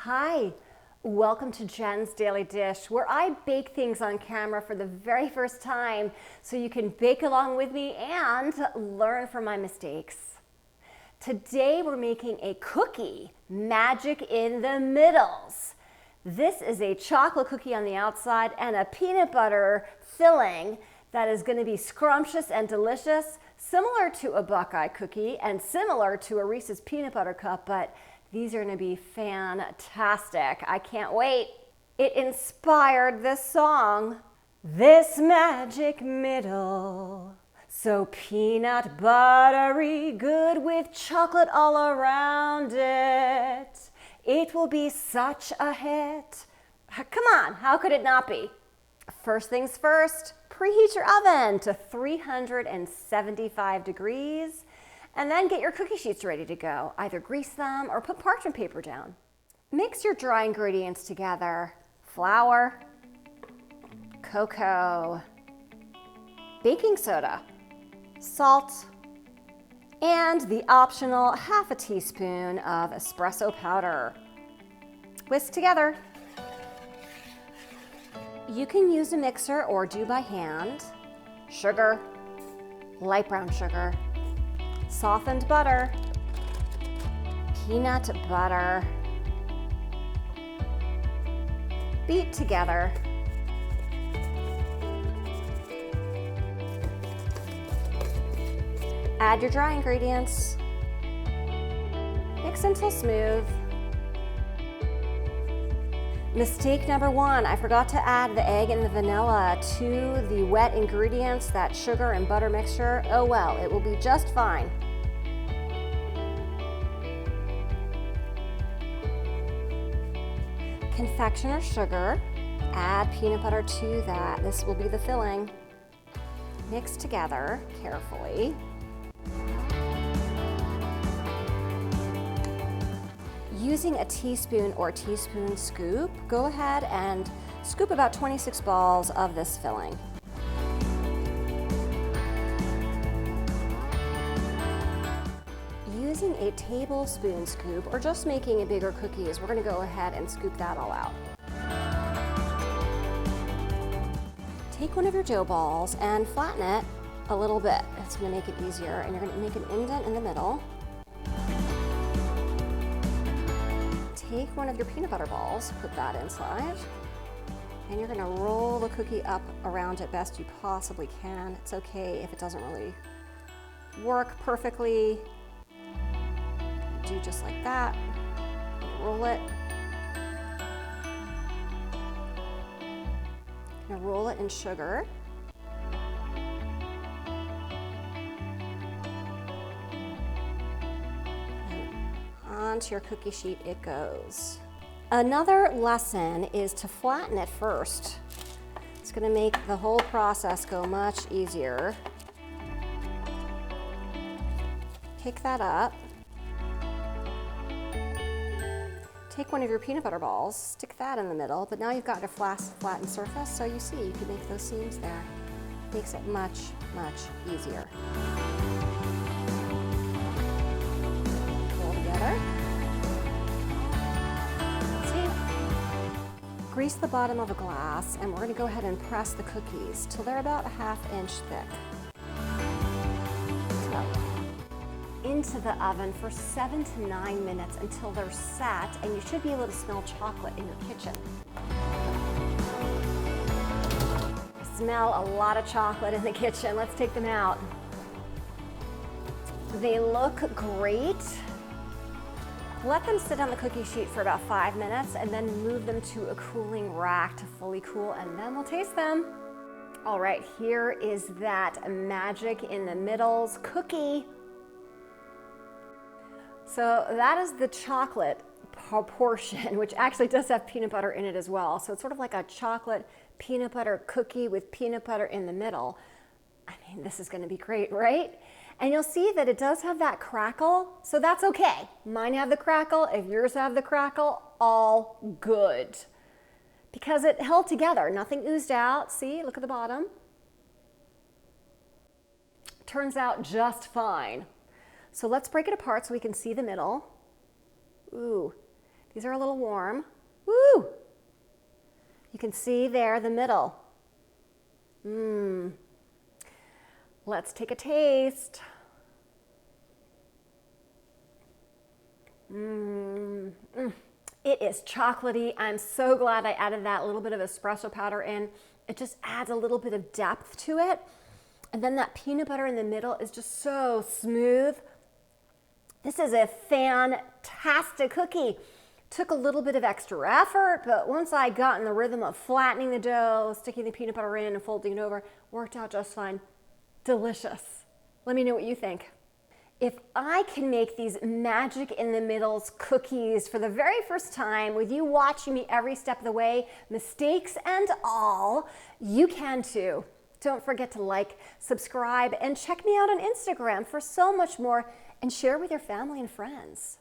Hi, welcome to Jen's Daily Dish, where I bake things on camera for the very first time so you can bake along with me and learn from my mistakes. Today we're making a cookie, magic in the middles. This is a chocolate cookie on the outside and a peanut butter filling that is going to be scrumptious and delicious, similar to a Buckeye cookie and similar to a Reese's peanut butter cup, but these are going to be fantastic. I can't wait. It inspired this song, This Magic Middle, so peanut buttery good with chocolate all around it. It will be such a hit. Come on, how could it not be? First things first, preheat your oven to 375 degrees. And then get your cookie sheets ready to go. Either grease them or put parchment paper down. Mix your dry ingredients together. Flour, cocoa, baking soda, salt, and the optional half a teaspoon of espresso powder. Whisk together. You can use a mixer or do by hand. Sugar, light brown sugar, softened butter, peanut butter, beat together. Add your dry ingredients, mix until smooth. Mistake number one, I forgot to add the egg and the vanilla to the wet ingredients, that sugar and butter mixture. Oh well, it will be just fine. Confectioner sugar, add peanut butter to that. This will be the filling. Mix together carefully. Using a teaspoon or teaspoon scoop, go ahead and scoop about 26 balls of this filling. Using a tablespoon scoop, or just making a bigger cookies, we're going to go ahead and scoop that all out. Take one of your dough balls and flatten it a little bit. It's going to make it easier, and you're going to make an indent in the middle. Take one of your peanut butter balls, put that inside, and you're going to roll the cookie up around it best you possibly can. It's okay if it doesn't really work perfectly. Do just like that. Roll it. Now roll it in sugar. Onto your cookie sheet it goes. Another lesson is to flatten it first. It's going to make the whole process go much easier. Pick that up. Take one of your peanut butter balls, stick that in the middle, but now you've got a flattened surface, so you see you can make those seams there. Makes it much, much easier. Roll together. Grease the bottom of a glass, and we're going to go ahead and press the cookies till they're about a ½ inch thick. So, into the oven for 7 to 9 minutes until they're set, and you should be able to smell chocolate in your kitchen. I smell a lot of chocolate in the kitchen. Let's take them out. They look great. Let them sit on the cookie sheet for about 5 minutes and then move them to a cooling rack to fully cool, and then we'll taste them. All right, here is that magic in the middles cookie. So that is the chocolate portion, which actually does have peanut butter in it as well. So it's sort of like a chocolate peanut butter cookie with peanut butter in the middle. I mean, this is going to be great, right? And you'll see that it does have that crackle, so that's okay. Mine have the crackle. If yours have the crackle, all good. Because it held together, nothing oozed out. See, look at the bottom. Turns out just fine. So let's break it apart so we can see the middle. Ooh, These are a little warm. Woo! You can see there the middle. Let's take a taste. It is chocolatey. I'm so glad I added that little bit of espresso powder in. It just adds a little bit of depth to it. And then that peanut butter in the middle is just so smooth. This is a fantastic cookie. Took a little bit of extra effort, but once I got in the rhythm of flattening the dough, sticking the peanut butter in and folding it over, worked out just fine. Delicious. Let me know what you think. If I can make these magic in the middles cookies for the very first time with you watching me every step of the way, mistakes and all, you can too. Don't forget to like, subscribe, and check me out on Instagram for so much more, and share with your family and friends.